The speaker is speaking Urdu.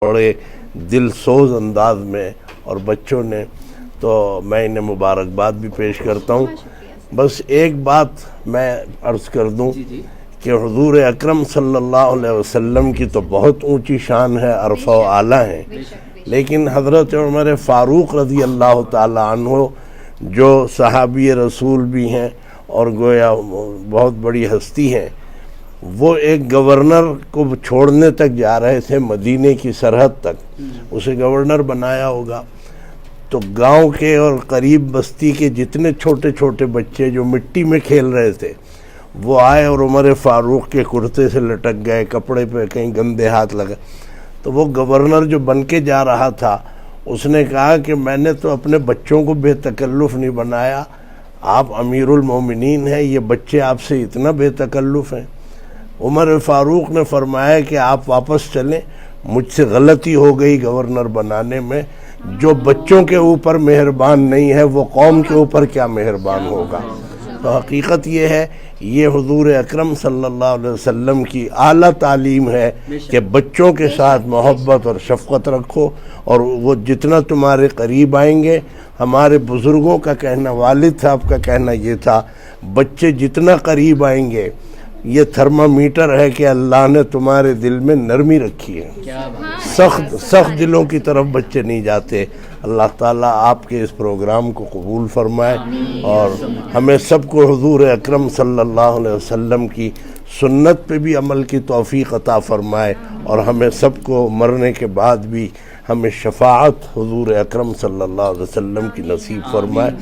بڑے دل سوز انداز میں اور بچوں نے، تو میں انہیں مبارکباد بھی پیش کرتا ہوں۔ بس ایک بات میں عرض کر دوں کہ حضور اکرم صلی اللہ علیہ وسلم کی تو بہت اونچی شان ہے، عرفہ و اعلیٰ ہیں، لیکن حضرت عمر فاروق رضی اللہ تعالی عنہ جو صحابی رسول بھی ہیں اور گویا بہت بڑی ہستی ہیں، وہ ایک گورنر کو چھوڑنے تک جا رہے تھے مدینے کی سرحد تک، اسے گورنر بنایا ہوگا، تو گاؤں کے اور قریب بستی کے جتنے چھوٹے چھوٹے بچے جو مٹی میں کھیل رہے تھے وہ آئے اور عمر فاروق کے کرتے سے لٹک گئے، کپڑے پہ کہیں گندے ہاتھ لگے، تو وہ گورنر جو بن کے جا رہا تھا اس نے کہا کہ میں نے تو اپنے بچوں کو بے تکلف نہیں بنایا، آپ امیر المومنین ہیں، یہ بچے آپ سے اتنا بے تکلف ہیں۔ عمر فاروق نے فرمایا کہ آپ واپس چلیں، مجھ سے غلطی ہو گئی گورنر بنانے میں، جو بچوں کے اوپر مہربان نہیں ہے وہ قوم کے اوپر کیا مہربان ہوگا۔ تو حقیقت یہ ہے، یہ حضور اکرم صلی اللہ علیہ وسلم کی اعلیٰ تعلیم ہے کہ بچوں کے ساتھ محبت اور شفقت رکھو، اور وہ جتنا تمہارے قریب آئیں گے، ہمارے بزرگوں کا کہنا، والد صاحب کا کہنا یہ تھا، بچے جتنا قریب آئیں گے یہ تھرمامیٹر ہے کہ اللہ نے تمہارے دل میں نرمی رکھی ہے، سخت دلوں کی طرف بچے نہیں جاتے۔ اللہ تعالیٰ آپ کے اس پروگرام کو قبول فرمائے اور ہمیں سب کو حضور اکرم صلی اللہ علیہ وسلم کی سنت پہ بھی عمل کی توفیق عطا فرمائے، اور ہمیں سب کو مرنے کے بعد بھی ہمیں شفاعت حضور اکرم صلی اللہ علیہ وسلم کی نصیب فرمائے۔